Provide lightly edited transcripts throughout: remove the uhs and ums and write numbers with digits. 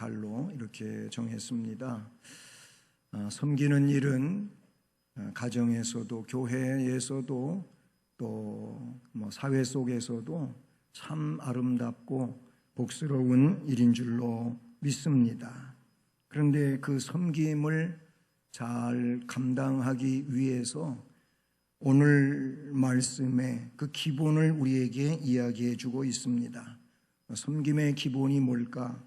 달로 이렇게 정했습니다. 섬기는 일은 가정에서도 교회에서도 또 사회 속에서도 참 아름답고 복스러운 일인 줄로 믿습니다. 그런데 그 섬김을 잘 감당하기 위해서 오늘 말씀에 그 기본을 우리에게 이야기해 주고 있습니다. 섬김의 기본이 뭘까?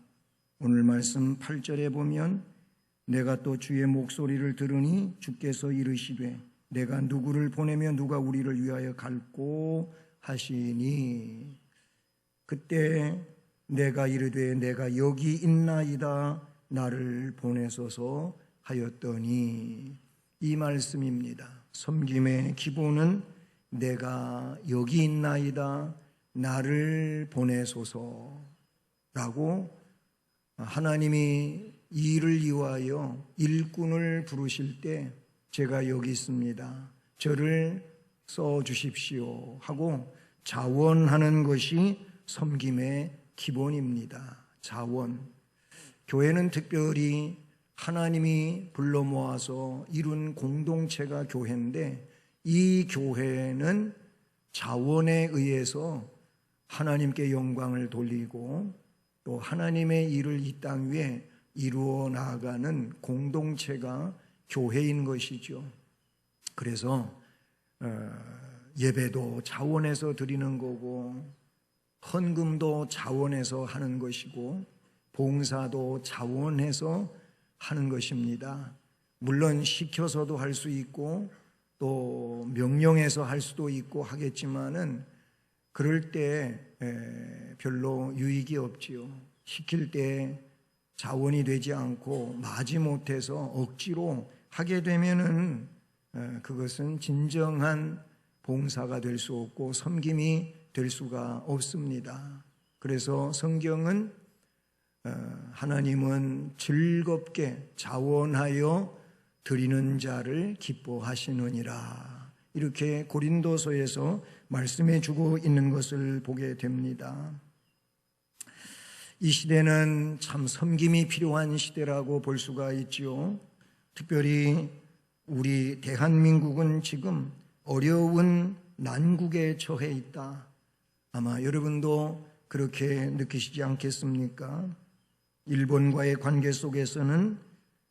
오늘 말씀 8절에 보면 내가 또 주의 목소리를 들으니 주께서 이르시되 내가 누구를 보내며 누가 우리를 위하여 갈꼬 하시니 그때 내가 이르되 내가 여기 있나이다 나를 보내소서 하였더니 이 말씀입니다. 섬김의 기본은 내가 여기 있나이다 나를 보내소서라고 하나님이 일을 위하여 일꾼을 부르실 때 제가 여기 있습니다. 저를 써주십시오 하고 자원하는 것이 섬김의 기본입니다. 자원. 교회는 특별히 하나님이 불러 모아서 이룬 공동체가 교회인데 이 교회는 자원에 의해서 하나님께 영광을 돌리고 또 하나님의 일을 이 땅 위에 이루어 나아가는 공동체가 교회인 것이죠. 그래서 예배도 자원해서 드리는 거고 헌금도 자원해서 하는 것이고 봉사도 자원해서 하는 것입니다. 물론 시켜서도 할 수 있고 또 명령해서 할 수도 있고 하겠지만은 그럴 때 별로 유익이 없지요. 시킬 때 자원이 되지 않고 마지못해서 억지로 하게 되면은 그것은 진정한 봉사가 될 수 없고 섬김이 될 수가 없습니다. 그래서 성경은 하나님은 즐겁게 자원하여 드리는 자를 기뻐하시느니라 이렇게 고린도서에서 말씀해 주고 있는 것을 보게 됩니다. 이 시대는 참 섬김이 필요한 시대라고 볼 수가 있지요. 특별히 우리 대한민국은 지금 어려운 난국에 처해 있다. 아마 여러분도 그렇게 느끼시지 않겠습니까? 일본과의 관계 속에서는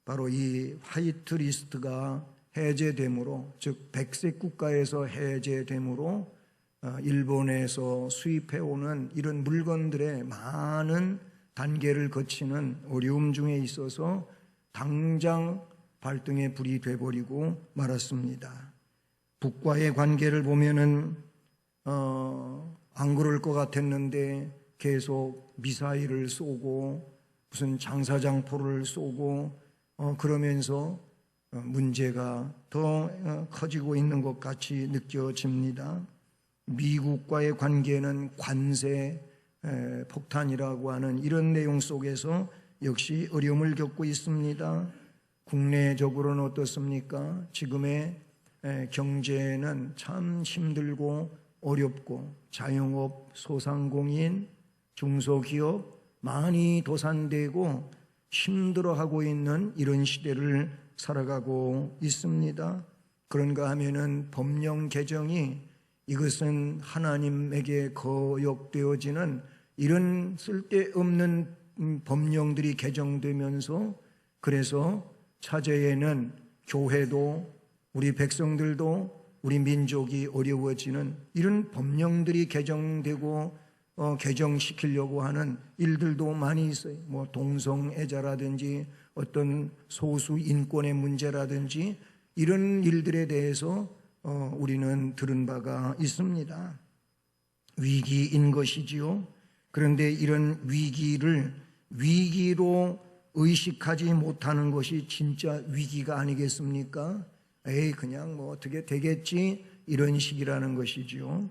바로 이 화이트리스트가 해제됨으로, 즉 백색 국가에서 해제됨으로 일본에서 수입해오는 이런 물건들의 많은 단계를 거치는 어려움 중에 있어서 당장 발등에 불이 돼버리고 말았습니다. 북과의 관계를 보면은 안 그럴 것 같았는데 계속 미사일을 쏘고 무슨 장사장포를 쏘고 그러면서 문제가 더 커지고 있는 것 같이 느껴집니다. 미국과의 관계는 관세 폭탄이라고 하는 이런 내용 속에서 역시 어려움을 겪고 있습니다. 국내적으로는 어떻습니까? 지금의 경제는 참 힘들고 어렵고 자영업, 소상공인, 중소기업 많이 도산되고 힘들어하고 있는 이런 시대를 살아가고 있습니다. 그런가 하면은 법령 개정이 이것은 하나님에게 거역되어지는 이런 쓸데없는 법령들이 개정되면서 그래서 차제에는 교회도 우리 백성들도 우리 민족이 어려워지는 이런 법령들이 개정되고 개정시키려고 하는 일들도 많이 있어요. 뭐 동성애자라든지 어떤 소수 인권의 문제라든지 이런 일들에 대해서 우리는 들은 바가 있습니다. 위기인 것이지요. 그런데 이런 위기를 위기로 의식하지 못하는 것이 진짜 위기가 아니겠습니까? 그냥 뭐 어떻게 되겠지 이런 식이라는 것이지요.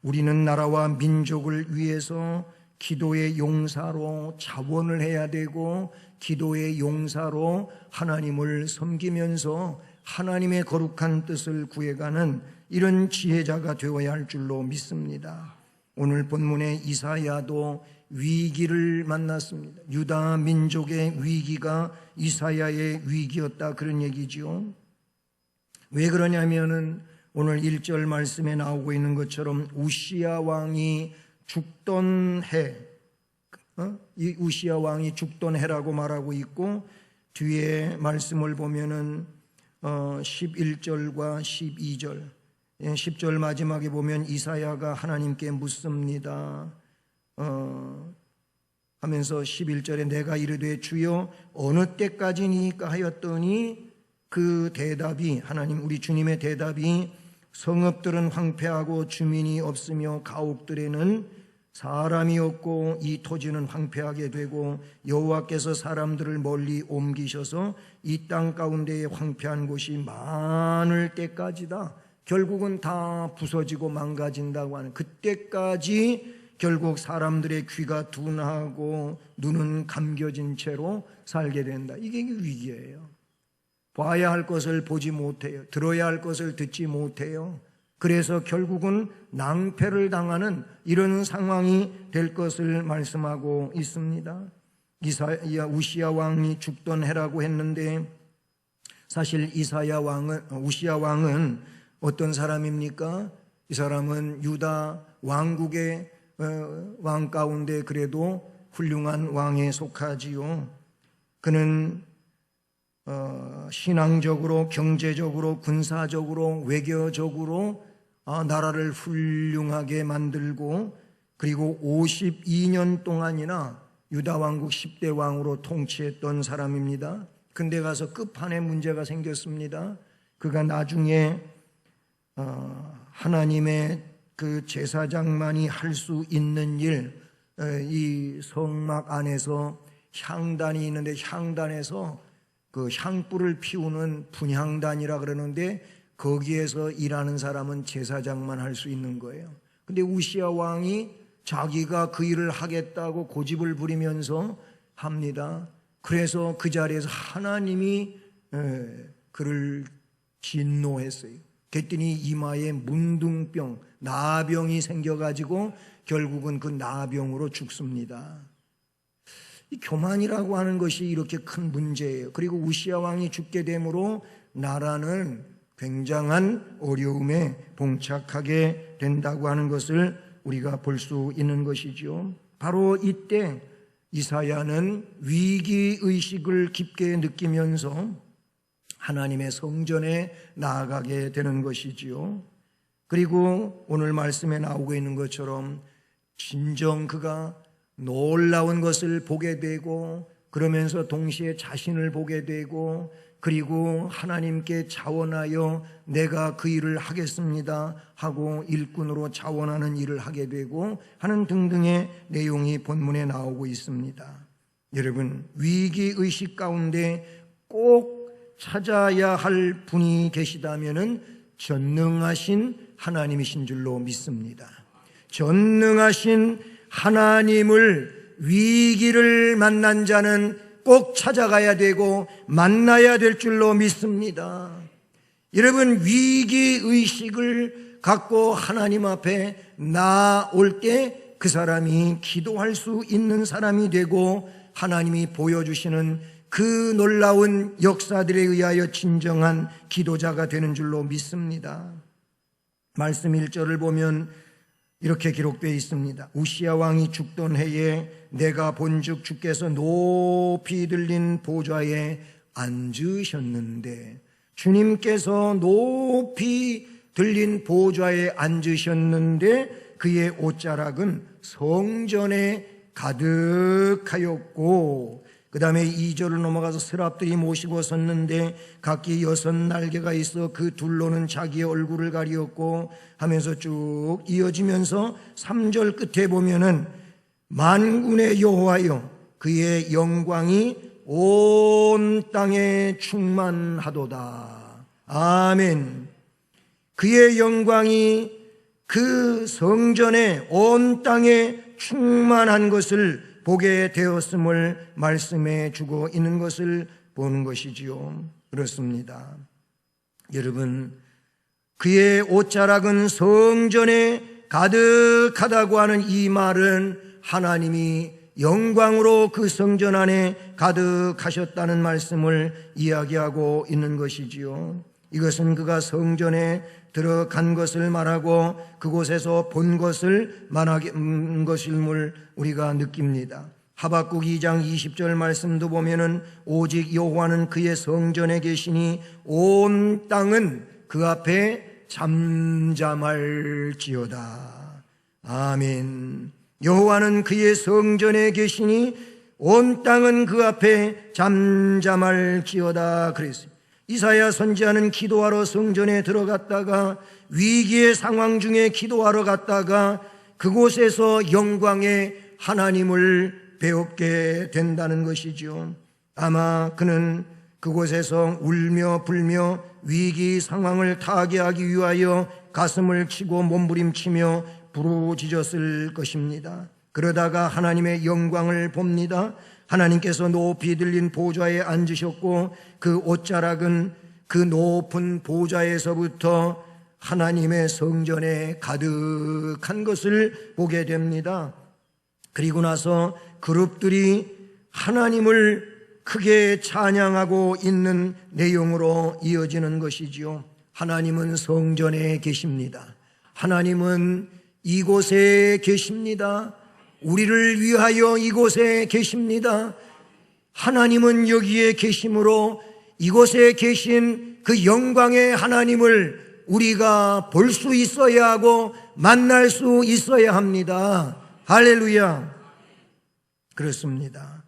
우리는 나라와 민족을 위해서 기도의 용사로 자원을 해야 되고 기도의 용사로 하나님을 섬기면서 하나님의 거룩한 뜻을 구해가는 이런 지혜자가 되어야 할 줄로 믿습니다. 오늘 본문의 이사야도 위기를 만났습니다. 유다 민족의 위기가 이사야의 위기였다, 그런 얘기지요. 왜 그러냐면은 오늘 1절 말씀에 나오고 있는 것처럼 우시야 왕이 죽던 해, 이 우시야 왕이 죽던 해라고 말하고 있고, 뒤에 말씀을 보면은 11절과 12절, 10절 마지막에 보면 이사야가 하나님께 묻습니다. 하면서 11절에 내가 이르되 주여 어느 때까지니까 하였더니 그 대답이, 하나님 우리 주님의 대답이 성읍들은 황폐하고 주민이 없으며 가옥들에는 사람이 없고 이 토지는 황폐하게 되고 여호와께서 사람들을 멀리 옮기셔서 이 땅 가운데에 황폐한 곳이 많을 때까지다. 결국은 다 부서지고 망가진다고 하는, 그때까지 결국 사람들의 귀가 둔하고 눈은 감겨진 채로 살게 된다. 이게 위기예요. 봐야 할 것을 보지 못해요. 들어야 할 것을 듣지 못해요. 그래서 결국은 낭패를 당하는 이런 상황이 될 것을 말씀하고 있습니다. 우시야 왕이 죽던 해라고 했는데, 사실 우시야 왕은 어떤 사람입니까? 이 사람은 유다 왕국의 왕 가운데 그래도 훌륭한 왕에 속하지요. 그는 신앙적으로, 경제적으로, 군사적으로, 외교적으로 나라를 훌륭하게 만들고, 그리고 52년 동안이나 유다 왕국 10대 왕으로 통치했던 사람입니다. 근데 가서 끝판에 문제가 생겼습니다. 그가 나중에 하나님의 그 제사장만이 할 수 있는 일, 이 성막 안에서 향단이 있는데 향단에서 그 향불을 피우는 분향단이라 그러는데 거기에서 일하는 사람은 제사장만 할 수 있는 거예요. 근데 우시야 왕이 자기가 그 일을 하겠다고 고집을 부리면서 합니다. 그래서 그 자리에서 하나님이 그를 진노했어요. 그랬더니 이마에 문둥병, 나병이 생겨가지고 결국은 그 나병으로 죽습니다. 이 교만이라고 하는 것이 이렇게 큰 문제예요. 그리고 우시야 왕이 죽게 되므로 나라는 굉장한 어려움에 봉착하게 된다고 하는 것을 우리가 볼 수 있는 것이죠. 바로 이때 이사야는 위기의식을 깊게 느끼면서 하나님의 성전에 나아가게 되는 것이지요. 그리고 오늘 말씀에 나오고 있는 것처럼 진정 그가 놀라운 것을 보게 되고, 그러면서 동시에 자신을 보게 되고, 그리고 하나님께 자원하여 내가 그 일을 하겠습니다 하고 일꾼으로 자원하는 일을 하게 되고 하는 등등의 내용이 본문에 나오고 있습니다. 여러분, 위기의식 가운데 꼭 찾아야 할 분이 계시다면은 전능하신 하나님이신 줄로 믿습니다. 전능하신 하나님을, 위기를 만난 자는 꼭 찾아가야 되고 만나야 될 줄로 믿습니다. 여러분, 위기의식을 갖고 하나님 앞에 나올 때 그 사람이 기도할 수 있는 사람이 되고 하나님이 보여주시는 그 놀라운 역사들에 의하여 진정한 기도자가 되는 줄로 믿습니다. 말씀 1절을 보면 이렇게 기록되어 있습니다. 우시야 왕이 죽던 해에 내가 본즉 주께서 높이 들린 보좌에 앉으셨는데, 주님께서 높이 들린 보좌에 앉으셨는데 그의 옷자락은 성전에 가득하였고, 그 다음에 2절을 넘어가서 스랍들이 모시고 섰는데 각기 6날개가 있어 그 둘로는 자기의 얼굴을 가리었고 하면서 쭉 이어지면서 3절 끝에 보면은 만군의 여호와여 그의 영광이 온 땅에 충만하도다. 아멘. 그의 영광이 그 성전에 온 땅에 충만한 것을 보게 되었음을 말씀해 주고 있는 것을 보는 것이지요. 그렇습니다. 여러분, 그의 옷자락은 성전에 가득하다고 하는 이 말은 하나님이 영광으로 그 성전 안에 가득하셨다는 말씀을 이야기하고 있는 것이지요. 이것은 그가 성전에 들어간 것을 말하고 그곳에서 본 것을 말하는 것임을 우리가 느낍니다. 하박국 2장 20절 말씀도 보면은 오직 여호와는 그의 성전에 계시니 온 땅은 그 앞에 잠잠할지어다. 아멘. 여호와는 그의 성전에 계시니 온 땅은 그 앞에 잠잠할지어다 그랬어요. 이사야 선지자는 기도하러 성전에 들어갔다가 위기의 상황 중에 기도하러 갔다가 그곳에서 영광의 하나님을 배웠게 된다는 것이죠. 아마 그는 그곳에서 울며 불며 위기 상황을 타개하기 위하여 가슴을 치고 몸부림치며 부르짖었을 것입니다. 그러다가 하나님의 영광을 봅니다. 하나님께서 높이 들린 보좌에 앉으셨고 그 옷자락은 그 높은 보좌에서부터 하나님의 성전에 가득한 것을 보게 됩니다. 그리고 나서 그룹들이 하나님을 크게 찬양하고 있는 내용으로 이어지는 것이지요. 하나님은 성전에 계십니다. 하나님은 이곳에 계십니다. 우리를 위하여 이곳에 계십니다. 하나님은 여기에 계심으로 이곳에 계신 그 영광의 하나님을 우리가 볼 수 있어야 하고 만날 수 있어야 합니다. 할렐루야. 그렇습니다.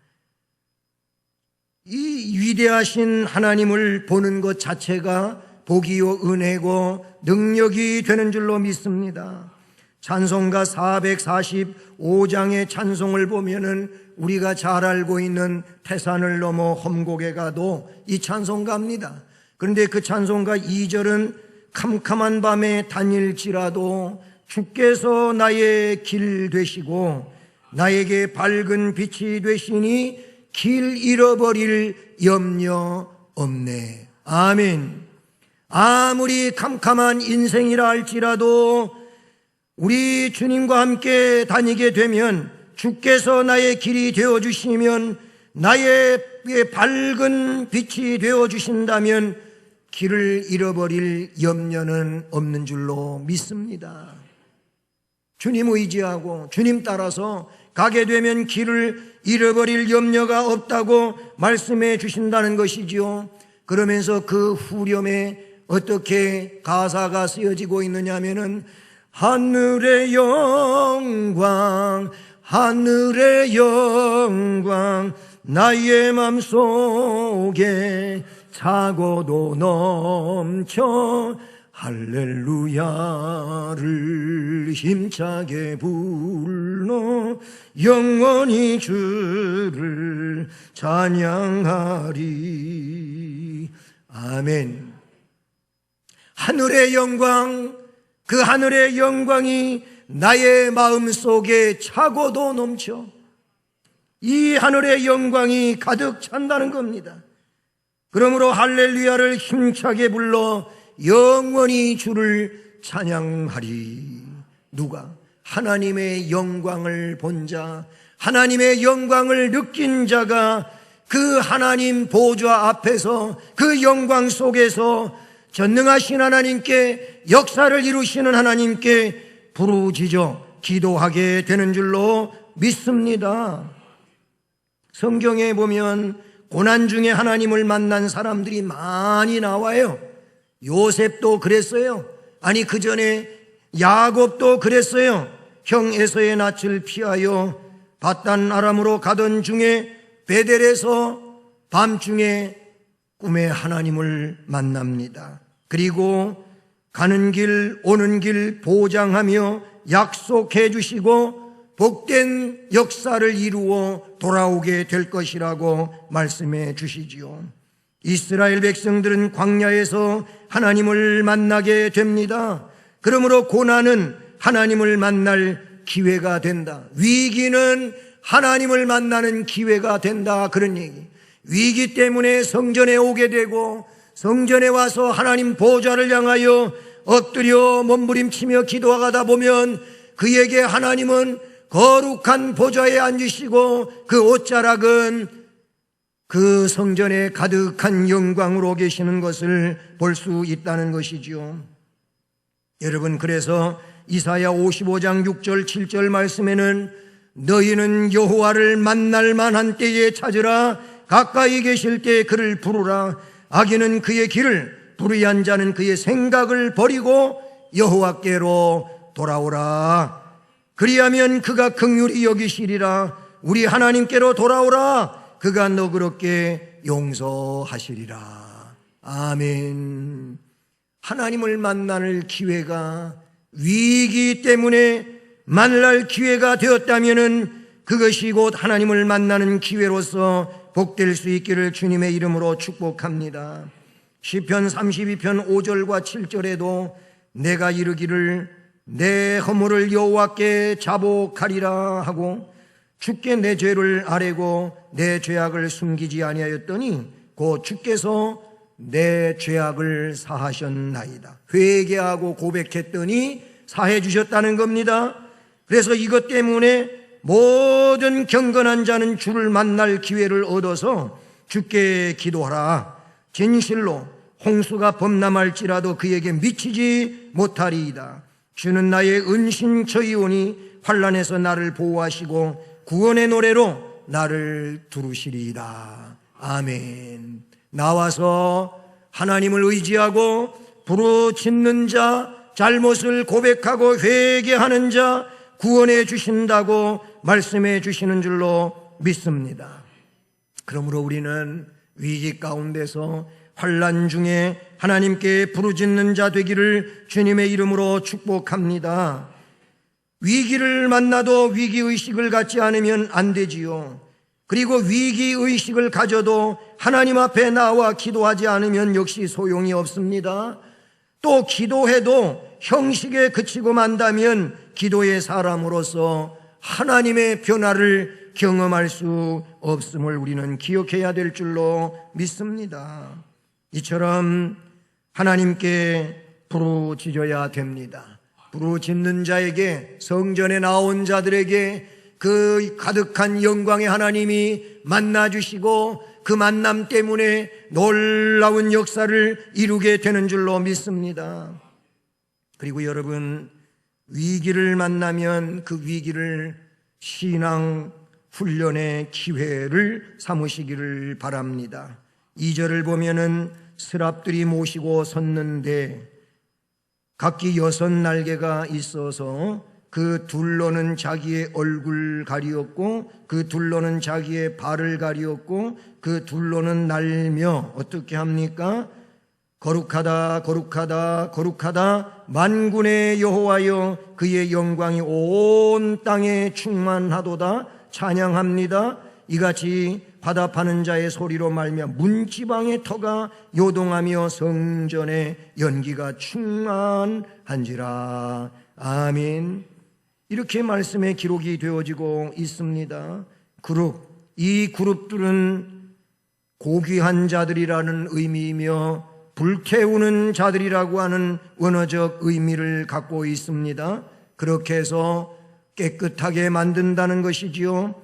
이 위대하신 하나님을 보는 것 자체가 복이요 은혜고 능력이 되는 줄로 믿습니다. 찬송가 445장의 찬송을 보면은 우리가 잘 알고 있는 태산을 넘어 험곡에 가도 이 찬송가입니다. 그런데 그 찬송가 2절은 캄캄한 밤에 다닐지라도 주께서 나의 길 되시고 나에게 밝은 빛이 되시니 길 잃어버릴 염려 없네. 아멘. 아무리 캄캄한 인생이라 할지라도 우리 주님과 함께 다니게 되면 주께서 나의 길이 되어주시면 나의 밝은 빛이 되어주신다면 길을 잃어버릴 염려는 없는 줄로 믿습니다. 주님 의지하고 주님 따라서 가게 되면 길을 잃어버릴 염려가 없다고 말씀해 주신다는 것이지요. 그러면서 그 후렴에 어떻게 가사가 쓰여지고 있느냐 하면은 하늘의 영광 하늘의 영광 나의 맘속에 차고도 넘쳐 할렐루야를 힘차게 불러 영원히 주를 찬양하리. 아멘. 하늘의 영광, 그 하늘의 영광이 나의 마음속에 차고도 넘쳐 이 하늘의 영광이 가득 찬다는 겁니다. 그러므로 할렐루야를 힘차게 불러 영원히 주를 찬양하리. 누가? 하나님의 영광을 본 자, 하나님의 영광을 느낀 자가 그 하나님 보좌 앞에서 그 영광 속에서 전능하신 하나님께, 역사를 이루시는 하나님께 부르짖어 기도하게 되는 줄로 믿습니다. 성경에 보면 고난 중에 하나님을 만난 사람들이 많이 나와요. 요셉도 그랬어요. 아니 그 전에 야곱도 그랬어요. 형 에서의 낯을 피하여 바단 아람으로 가던 중에 베델에서 밤중에 꿈에 하나님을 만납니다. 그리고 가는 길 오는 길 보장하며 약속해 주시고 복된 역사를 이루어 돌아오게 될 것이라고 말씀해 주시지요. 이스라엘 백성들은 광야에서 하나님을 만나게 됩니다. 그러므로 고난은 하나님을 만날 기회가 된다. 위기는 하나님을 만나는 기회가 된다. 그런 얘기. 위기 때문에 성전에 오게 되고 성전에 와서 하나님 보좌를 향하여 엎드려 몸부림치며 기도하다 보면 그에게 하나님은 거룩한 보좌에 앉으시고 그 옷자락은 그 성전에 가득한 영광으로 계시는 것을 볼 수 있다는 것이지요. 여러분, 그래서 이사야 55장 6절 7절 말씀에는 너희는 여호와를 만날 만한 때에 찾으라. 가까이 계실 때 그를 부르라. 악인은 그의 길을, 불의한 자는 그의 생각을 버리고 여호와께로 돌아오라. 그리하면 그가 긍휼히 여기시리라. 우리 하나님께로 돌아오라. 그가 너그럽게 용서하시리라. 아멘. 하나님을 만날 기회가 위기 때문에 만날 기회가 되었다면 그것이 곧 하나님을 만나는 기회로서 복될 수 있기를 주님의 이름으로 축복합니다. 시편 32편 5절과 7절에도 내가 이르기를 내 허물을 여호와께 자복하리라 하고 주께 내 죄를 아뢰고 내 죄악을 숨기지 아니하였더니 곧 주께서 내 죄악을 사하셨나이다. 회개하고 고백했더니 사해 주셨다는 겁니다. 그래서 이것 때문에 모든 경건한 자는 주를 만날 기회를 얻어서 주께 기도하라. 진실로 홍수가 범람할지라도 그에게 미치지 못하리이다. 주는 나의 은신처이오니 환난에서 나를 보호하시고 구원의 노래로 나를 두르시리이다. 아멘. 나와서 하나님을 의지하고 부르짖는 자, 잘못을 고백하고 회개하는 자 구원해 주신다고 말씀해 주시는 줄로 믿습니다. 그러므로 우리는 위기 가운데서 환난 중에 하나님께 부르짖는 자 되기를 주님의 이름으로 축복합니다. 위기를 만나도 위기의식을 갖지 않으면 안 되지요. 그리고 위기의식을 가져도 하나님 앞에 나와 기도하지 않으면 역시 소용이 없습니다. 또 기도해도 형식에 그치고 만다면 기도의 사람으로서 하나님의 변화를 경험할 수 없음을 우리는 기억해야 될 줄로 믿습니다. 이처럼 하나님께 부르짖어야 됩니다. 부르짖는 자에게, 성전에 나온 자들에게 그 가득한 영광의 하나님이 만나주시고 그 만남 때문에 놀라운 역사를 이루게 되는 줄로 믿습니다. 그리고 여러분, 위기를 만나면 그 위기를 신앙 훈련의 기회를 삼으시기를 바랍니다. 2절을 보면은 스랍들이 모시고 섰는데 각기 6 날개가 있어서 그 둘로는 자기의 얼굴 가리었고 그 둘로는 자기의 발을 가리었고 그 둘로는 날며 어떻게 합니까? 거룩하다 거룩하다 거룩하다 만군의 여호와여 그의 영광이 온 땅에 충만하도다 찬양합니다. 이같이 화답하는 자의 소리로 말미암아 문지방의 터가 요동하며 성전의 연기가 충만한지라. 아멘. 이렇게 말씀의 기록이 되어지고 있습니다. 이 그룹들은 고귀한 자들이라는 의미이며 불태우는 자들이라고 하는 원어적 의미를 갖고 있습니다. 그렇게 해서 깨끗하게 만든다는 것이지요.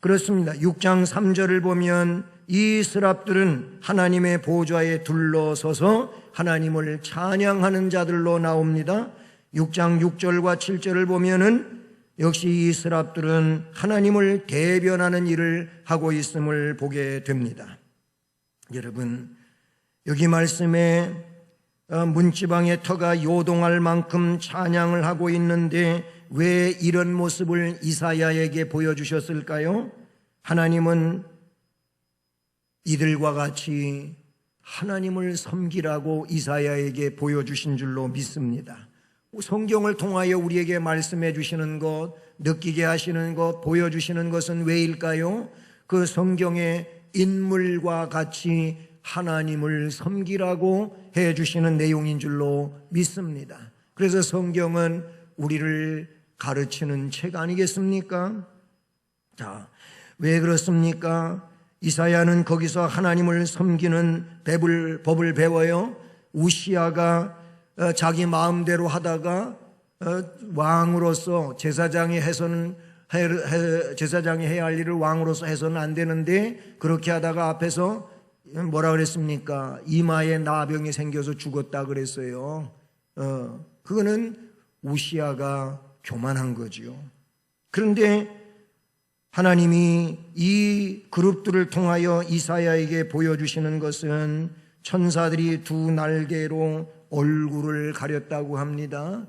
그렇습니다. 6장 3절을 보면 이 스랍들은 하나님의 보좌에 둘러서서 하나님을 찬양하는 자들로 나옵니다. 6장 6절과 7절을 보면은 역시 이 스랍들은 하나님을 대변하는 일을 하고 있음을 보게 됩니다. 여러분, 여기 말씀에 문지방의 터가 요동할 만큼 찬양을 하고 있는데 왜 이런 모습을 이사야에게 보여주셨을까요? 하나님은 이들과 같이 하나님을 섬기라고 이사야에게 보여주신 줄로 믿습니다. 성경을 통하여 우리에게 말씀해 주시는 것, 느끼게 하시는 것, 보여주시는 것은 왜일까요? 그 성경의 인물과 같이 하나님을 섬기라고 해 주시는 내용인 줄로 믿습니다. 그래서 성경은 우리를 가르치는 책 아니겠습니까? 자, 왜 그렇습니까? 이사야는 거기서 하나님을 섬기는 법을 배워요. 우시아가 자기 마음대로 하다가 왕으로서 제사장이 해서는 제사장이 해야 할 일을 왕으로서 해서는 안 되는데 그렇게 하다가 앞에서 뭐라 그랬습니까? 이마에 나병이 생겨서 죽었다 그랬어요. 그거는 우시야가 교만한 거지요. 그런데 하나님이 이 그룹들을 통하여 이사야에게 보여주시는 것은 천사들이 두 날개로 얼굴을 가렸다고 합니다.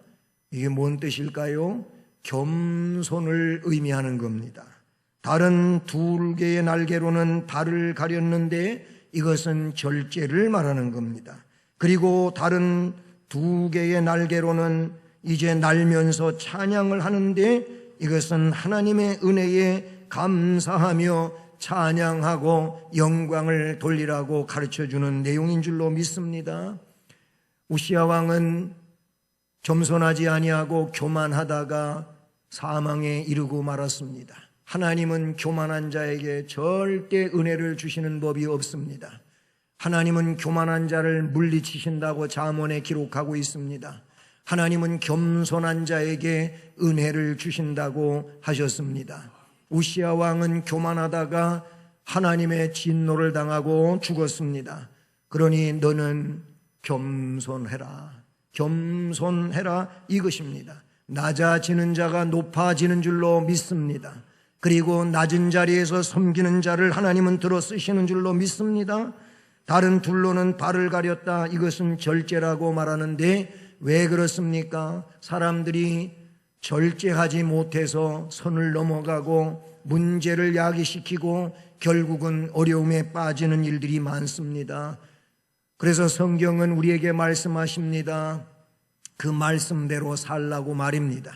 이게 뭔 뜻일까요? 겸손을 의미하는 겁니다. 다른 두 개의 날개로는 발을 가렸는데 이것은 절제를 말하는 겁니다. 그리고 다른 두 개의 날개로는 이제 날면서 찬양을 하는데 이것은 하나님의 은혜에 감사하며 찬양하고 영광을 돌리라고 가르쳐주는 내용인 줄로 믿습니다. 우시야 왕은 겸손하지 아니하고 교만하다가 사망에 이르고 말았습니다. 하나님은 교만한 자에게 절대 은혜를 주시는 법이 없습니다. 하나님은 교만한 자를 물리치신다고 잠언에 기록하고 있습니다. 하나님은 겸손한 자에게 은혜를 주신다고 하셨습니다. 우시야 왕은 교만하다가 하나님의 진노를 당하고 죽었습니다. 그러니 너는 겸손해라. 겸손해라 이것입니다. 낮아지는 자가 높아지는 줄로 믿습니다. 그리고 낮은 자리에서 섬기는 자를 하나님은 들어 쓰시는 줄로 믿습니다. 다른 둘로는 발을 가렸다. 이것은 절제라고 말하는데 왜 그렇습니까? 사람들이 절제하지 못해서 선을 넘어가고 문제를 야기시키고 결국은 어려움에 빠지는 일들이 많습니다. 그래서 성경은 우리에게 말씀하십니다. 그 말씀대로 살라고 말입니다.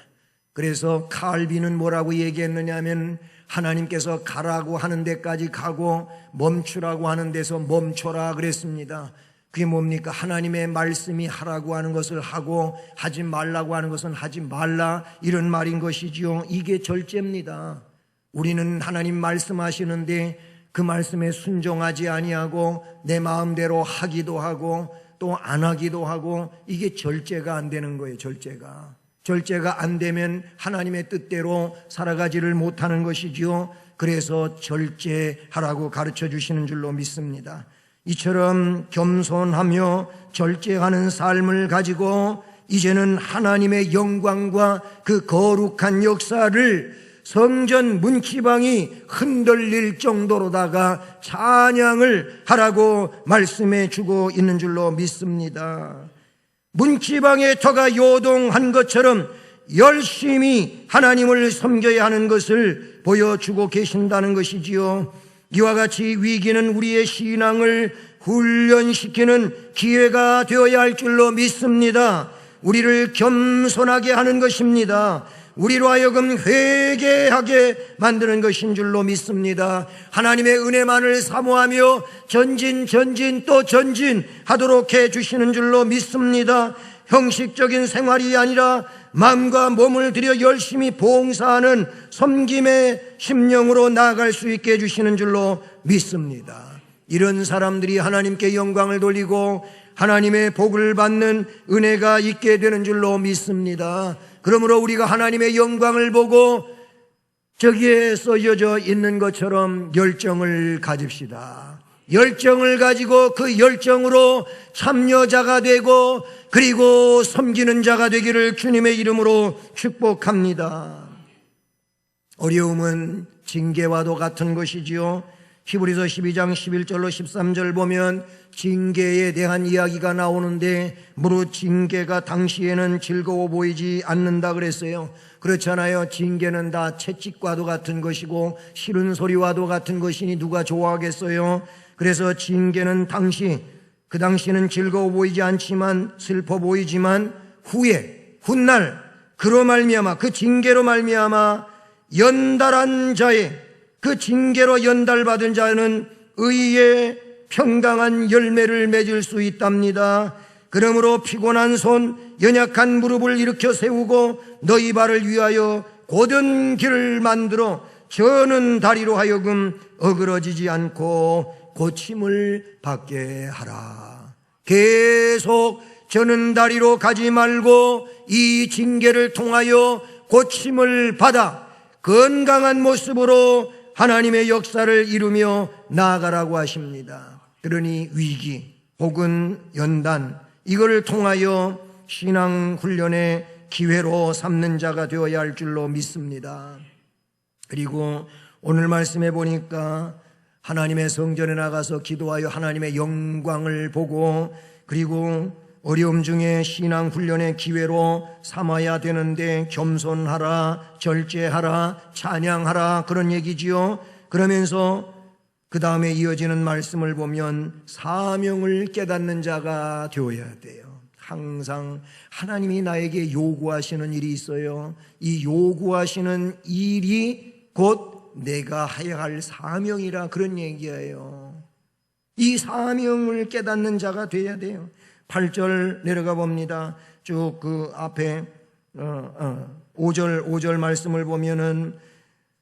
그래서 칼빈은 뭐라고 얘기했느냐 하면 하나님께서 가라고 하는 데까지 가고 멈추라고 하는 데서 멈춰라 그랬습니다. 그게 뭡니까? 하나님의 말씀이 하라고 하는 것을 하고 하지 말라고 하는 것은 하지 말라 이런 말인 것이지요. 이게 절제입니다. 우리는 하나님 말씀하시는데 그 말씀에 순종하지 아니하고 내 마음대로 하기도 하고 또 안 하기도 하고 이게 절제가 안 되는 거예요. 절제가 안 되면 하나님의 뜻대로 살아가지를 못하는 것이지요. 그래서 절제하라고 가르쳐 주시는 줄로 믿습니다. 이처럼 겸손하며 절제하는 삶을 가지고 이제는 하나님의 영광과 그 거룩한 역사를 성전 문지방이 흔들릴 정도로다가 찬양을 하라고 말씀해 주고 있는 줄로 믿습니다. 문지방의 터가 요동한 것처럼 열심히 하나님을 섬겨야 하는 것을 보여주고 계신다는 것이지요. 이와 같이 위기는 우리의 신앙을 훈련시키는 기회가 되어야 할 줄로 믿습니다. 우리를 겸손하게 하는 것입니다. 우리로 하여금 회개하게 만드는 것인 줄로 믿습니다. 하나님의 은혜만을 사모하며 전진 또 전진하도록 해주시는 줄로 믿습니다. 형식적인 생활이 아니라 마음과 몸을 들여 열심히 봉사하는 섬김의 심령으로 나아갈 수 있게 해주시는 줄로 믿습니다. 이런 사람들이 하나님께 영광을 돌리고 하나님의 복을 받는 은혜가 있게 되는 줄로 믿습니다. 그러므로 우리가 하나님의 영광을 보고 저기에 써져 있는 것처럼 열정을 가집시다. 열정을 가지고 그 열정으로 참여자가 되고 그리고 섬기는 자가 되기를 주님의 이름으로 축복합니다. 어려움은 징계와도 같은 것이지요. 히브리서 12장 11절로 13절 보면 징계에 대한 이야기가 나오는데 무릇 징계가 당시에는 즐거워 보이지 않는다 그랬어요. 그렇잖아요. 징계는 다 채찍과도 같은 것이고 싫은 소리와도 같은 것이니 누가 좋아하겠어요. 그래서 징계는 그 당시에는 즐거워 보이지 않지만 슬퍼 보이지만 훗날 그로 말미암아 그 징계로 말미암아 연달한 자의 그 징계로 연달받은 자는 의의 평강한 열매를 맺을 수 있답니다. 그러므로 피곤한 손 연약한 무릎을 일으켜 세우고 너희 발을 위하여 곧은 길을 만들어 저는 다리로 하여금 어그러지지 않고 고침을 받게 하라. 계속 저는 다리로 가지 말고 이 징계를 통하여 고침을 받아 건강한 모습으로 하나님의 역사를 이루며 나아가라고 하십니다. 그러니 위기 혹은 연단, 이걸 통하여 신앙 훈련의 기회로 삼는 자가 되어야 할 줄로 믿습니다. 그리고 오늘 말씀해 보니까 하나님의 성전에 나가서 기도하여 하나님의 영광을 보고, 그리고 어려움 중에 신앙 훈련의 기회로 삼아야 되는데 겸손하라, 절제하라, 찬양하라, 그런 얘기지요. 그러면서 그 다음에 이어지는 말씀을 보면 사명을 깨닫는 자가 되어야 돼요. 항상 하나님이 나에게 요구하시는 일이 있어요. 이 요구하시는 일이 곧 내가 해야 할 사명이라, 그런 얘기예요. 이 사명을 깨닫는 자가 되어야 돼요. 8절 내려가 봅니다. 쭉 그 앞에 5절 말씀을 보면은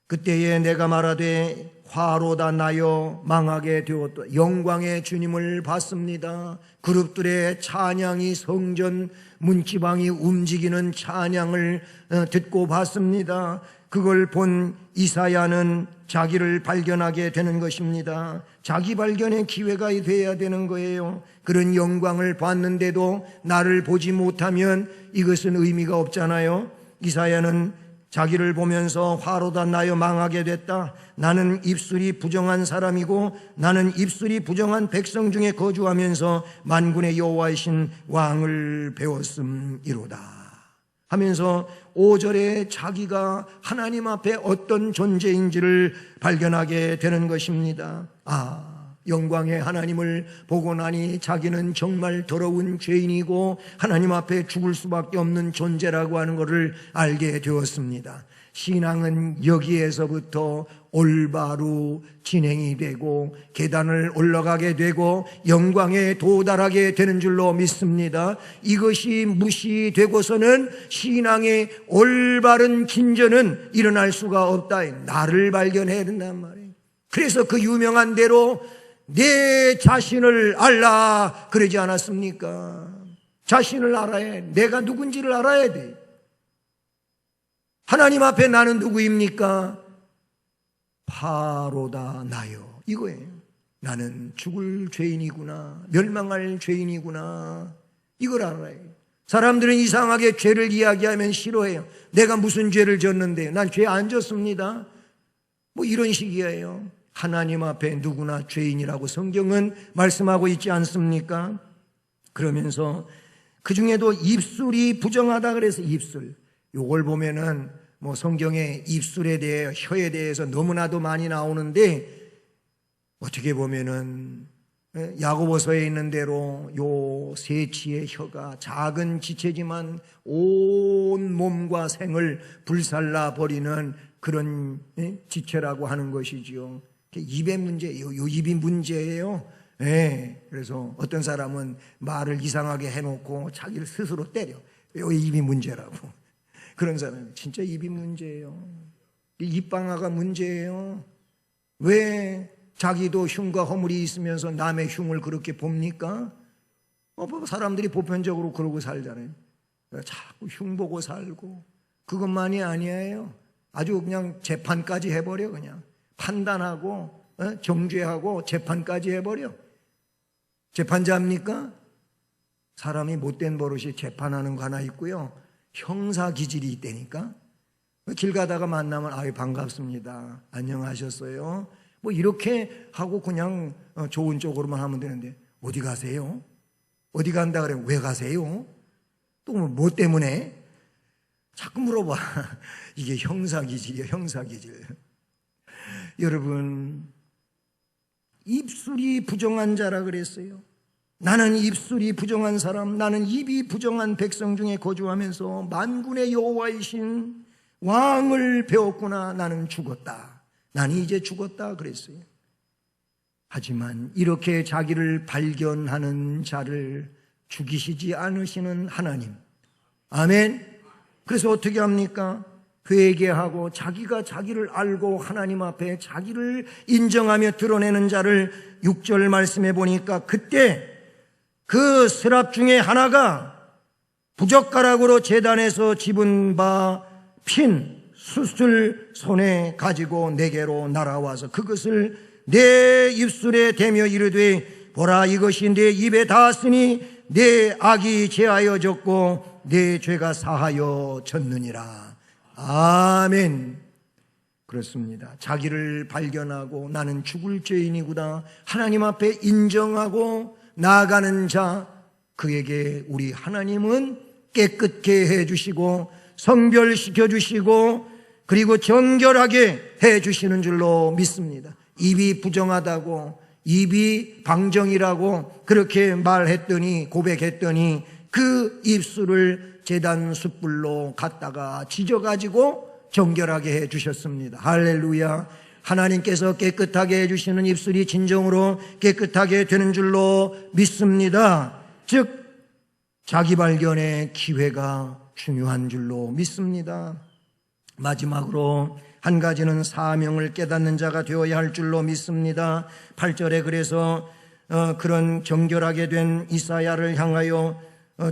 그때에 내가 말하되 화로다 나여 망하게 되었다. 영광의 주님을 봤습니다. 그룹들의 찬양이, 성전 문지방이 움직이는 찬양을 듣고 봤습니다. 그걸 본 이사야는 자기를 발견하게 되는 것입니다. 자기 발견의 기회가 돼야 되는 거예요. 그런 영광을 봤는데도 나를 보지 못하면 이것은 의미가 없잖아요. 이사야는 자기를 보면서 화로다 나여 망하게 됐다. 나는 입술이 부정한 사람이고 나는 입술이 부정한 백성 중에 거주하면서 만군의 여호와이신 왕을 배웠음이로다 하면서 5절에 자기가 하나님 앞에 어떤 존재인지를 발견하게 되는 것입니다. 영광의 하나님을 보고 나니 자기는 정말 더러운 죄인이고 하나님 앞에 죽을 수밖에 없는 존재라고 하는 것을 알게 되었습니다. 신앙은 여기에서부터 올바로 진행이 되고 계단을 올라가게 되고 영광에 도달하게 되는 줄로 믿습니다. 이것이 무시되고서는 신앙의 올바른 진전은 일어날 수가 없다. 나를 발견해야 된단 말이에요. 그래서 그 유명한 대로 내 자신을 알라 그러지 않았습니까? 자신을 알아야 해. 내가 누군지를 알아야 돼. 하나님 앞에 나는 누구입니까? 파로다 나요, 이거예요. 나는 죽을 죄인이구나, 멸망할 죄인이구나, 이걸 알아요. 사람들은 이상하게 죄를 이야기하면 싫어해요. 내가 무슨 죄를 졌는데, 난 죄 안 졌습니다, 뭐 이런 식이에요. 하나님 앞에 누구나 죄인이라고 성경은 말씀하고 있지 않습니까? 그러면서 그 중에도 입술이 부정하다 그래서 입술, 요걸 보면은 뭐 성경에 입술에 대해, 혀에 대해서 너무나도 많이 나오는데 어떻게 보면은 야고보서에 있는 대로 요 세치의 혀가 작은 지체지만 온 몸과 생을 불살라 버리는 그런 지체라고 하는 것이지요. 입의 문제예요. 요 입이 문제예요. 그래서 어떤 사람은 말을 이상하게 해놓고 자기를 스스로 때려. 요 입이 문제라고. 그런 사람은 진짜 입이 문제예요. 입방아가 문제예요. 왜 자기도 흉과 허물이 있으면서 남의 흉을 그렇게 봅니까? 사람들이 보편적으로 그러고 살잖아요. 자꾸 흉 보고 살고. 그것만이 아니에요. 아주 그냥 재판까지 해버려. 그냥 판단하고 정죄하고 재판까지 해버려. 재판자입니까? 사람이 못된 버릇이 재판하는 거 하나 있고요, 형사 기질이 있다니까. 길 가다가 만나면 아유 반갑습니다, 안녕하셨어요, 뭐 이렇게 하고 그냥 좋은 쪽으로만 하면 되는데, 어디 가세요? 어디 간다 그래? 왜 가세요? 또 뭐 때문에? 자꾸 물어봐. 이게 형사 기질이에요, 형사 기질. 여러분, 입술이 부정한 자라 그랬어요. 나는 입술이 부정한 사람, 나는 입이 부정한 백성 중에 거주하면서 만군의 여호와이신 왕을 배웠구나. 나는 죽었다. 나는 이제 죽었다 그랬어요. 하지만 이렇게 자기를 발견하는 자를 죽이시지 않으시는 하나님. 아멘. 그래서 어떻게 합니까? 회개하고 자기가 자기를 알고 하나님 앞에 자기를 인정하며 드러내는 자를 6절 말씀해 보니까, 그때 그 스랍 중에 하나가 부젓가락으로 제단에서 집은 바 핀 숯을 손에 가지고 내게로 날아와서 그것을 내 입술에 대며 이르되 보라 이것이 내 입에 닿았으니 내 악이 제하여졌고 내 죄가 사하여졌느니라. 아멘. 그렇습니다. 자기를 발견하고 나는 죽을 죄인이구나 하나님 앞에 인정하고 나아가는 자, 그에게 우리 하나님은 깨끗게 해주시고 성별시켜 주시고 그리고 정결하게 해주시는 줄로 믿습니다. 입이 부정하다고, 입이 방정이라고 그렇게 말했더니, 고백했더니 그 입술을 제단 숯불로 갖다가 지져가지고 정결하게 해주셨습니다. 할렐루야. 하나님께서 깨끗하게 해주시는 입술이 진정으로 깨끗하게 되는 줄로 믿습니다. 즉 자기 발견의 기회가 중요한 줄로 믿습니다. 마지막으로 한 가지는 사명을 깨닫는 자가 되어야 할 줄로 믿습니다. 8절에 그래서 그런 정결하게 된 이사야를 향하여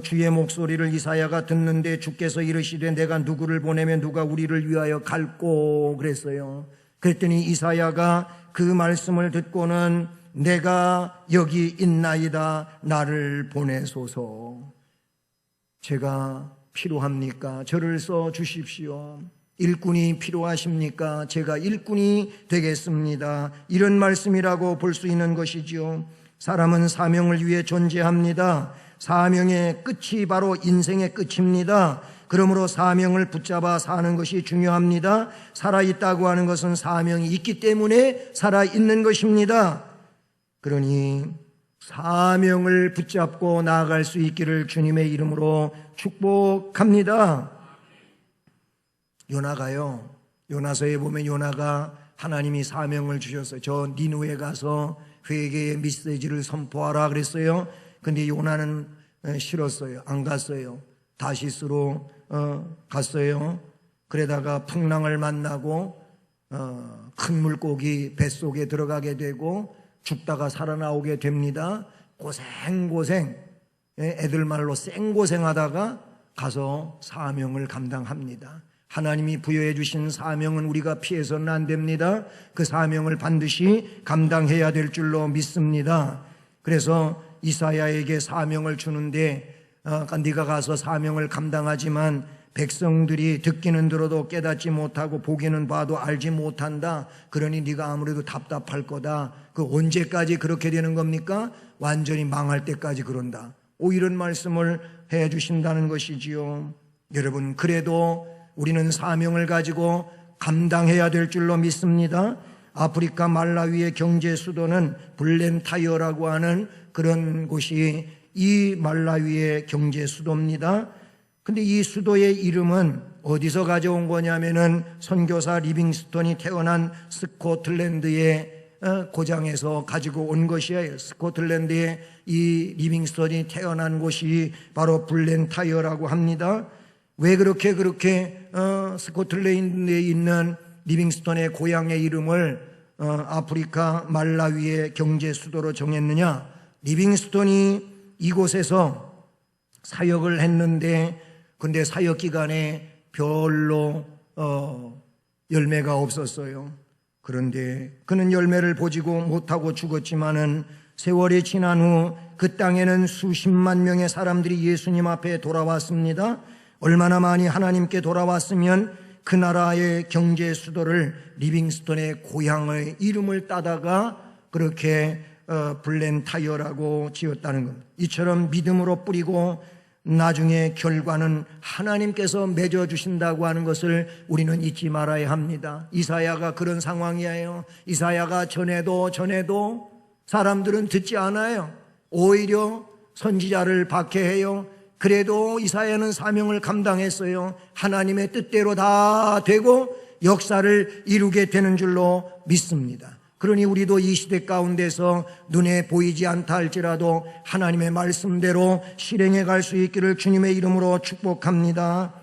주의 목소리를 이사야가 듣는데 주께서 이르시되 내가 누구를 보내면 누가 우리를 위하여 갈꼬 그랬어요. 그랬더니 이사야가 그 말씀을 듣고는 내가 여기 있나이다 나를 보내소서. 제가 필요합니까? 저를 써 주십시오. 일꾼이 필요하십니까? 제가 일꾼이 되겠습니다. 이런 말씀이라고 볼 수 있는 것이지요. 사람은 사명을 위해 존재합니다. 사명의 끝이 바로 인생의 끝입니다. 그러므로 사명을 붙잡아 사는 것이 중요합니다. 살아있다고 하는 것은 사명이 있기 때문에 살아있는 것입니다. 그러니 사명을 붙잡고 나아갈 수 있기를 주님의 이름으로 축복합니다. 요나가요, 요나서에 보면 요나가 하나님이 사명을 주셨어요. 저 니누에 가서 회개의 메시지를 선포하라 그랬어요. 근데 요나는 싫었어요. 안 갔어요. 다시스로 갔어요. 그러다가 풍랑을 만나고 큰 물고기 뱃속에 들어가게 되고 죽다가 살아나오게 됩니다. 고생 애들 말로 생고생하다가 가서 사명을 감당합니다. 하나님이 부여해 주신 사명은 우리가 피해서는 안 됩니다. 그 사명을 반드시 감당해야 될 줄로 믿습니다. 그래서 이사야에게 사명을 주는데 네가 가서 사명을 감당하지만 백성들이 듣기는 들어도 깨닫지 못하고 보기는 봐도 알지 못한다. 그러니 네가 아무래도 답답할 거다. 그 언제까지 그렇게 되는 겁니까? 완전히 망할 때까지 그런다. 이런 말씀을 해 주신다는 것이지요. 여러분, 그래도 우리는 사명을 가지고 감당해야 될 줄로 믿습니다. 아프리카 말라위의 경제 수도는 블렌타이어라고 하는 그런 곳이 이 말라위의 경제 수도입니다. 근데 이 수도의 이름은 어디서 가져온 거냐면은 선교사 리빙스턴이 태어난 스코틀랜드의 고장에서 가지고 온 것이에요. 스코틀랜드에 이 리빙스턴이 태어난 곳이 바로 블렌타이어라고 합니다. 왜 그렇게 스코틀랜드에 있는 리빙스턴의 고향의 이름을 아프리카 말라위의 경제 수도로 정했느냐? 리빙스턴이 이곳에서 사역을 했는데 근데 사역 기간에 별로 열매가 없었어요. 그런데 그는 열매를 보지고 못하고 죽었지만은 세월이 지난 후 그 땅에는 수십만 명의 사람들이 예수님 앞에 돌아왔습니다. 얼마나 많이 하나님께 돌아왔으면 그 나라의 경제 수도를 리빙스턴의 고향의 이름을 따다가 그렇게 블렌타이어라고 지었다는 겁니다. 이처럼 믿음으로 뿌리고 나중에 결과는 하나님께서 맺어주신다고 하는 것을 우리는 잊지 말아야 합니다. 이사야가 그런 상황이에요. 이사야가 전에도 사람들은 듣지 않아요. 오히려 선지자를 박해해요. 그래도 이사야는 사명을 감당했어요. 하나님의 뜻대로 다 되고 역사를 이루게 되는 줄로 믿습니다. 그러니 우리도 이 시대 가운데서 눈에 보이지 않다 할지라도 하나님의 말씀대로 실행해 갈 수 있기를 주님의 이름으로 축복합니다.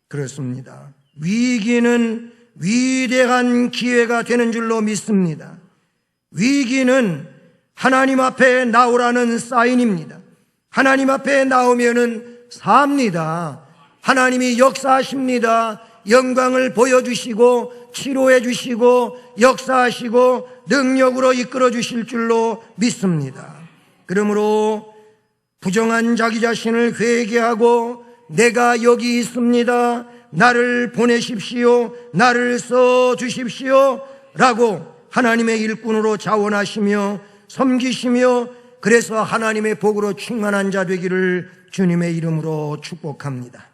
그렇습니다. 위기는 위대한 기회가 되는 줄로 믿습니다. 위기는 하나님 앞에 나오라는 사인입니다. 하나님 앞에 나오면은 삽니다. 하나님이 역사하십니다. 영광을 보여주시고 치료해 주시고 역사하시고 능력으로 이끌어 주실 줄로 믿습니다. 그러므로 부정한 자기 자신을 회개하고 내가 여기 있습니다, 나를 보내십시오, 나를 써주십시오 라고 하나님의 일꾼으로 자원하시며 섬기시며 그래서 하나님의 복으로 충만한 자 되기를 주님의 이름으로 축복합니다.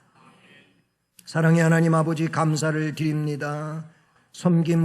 사랑의 하나님 아버지, 감사를 드립니다. 섬김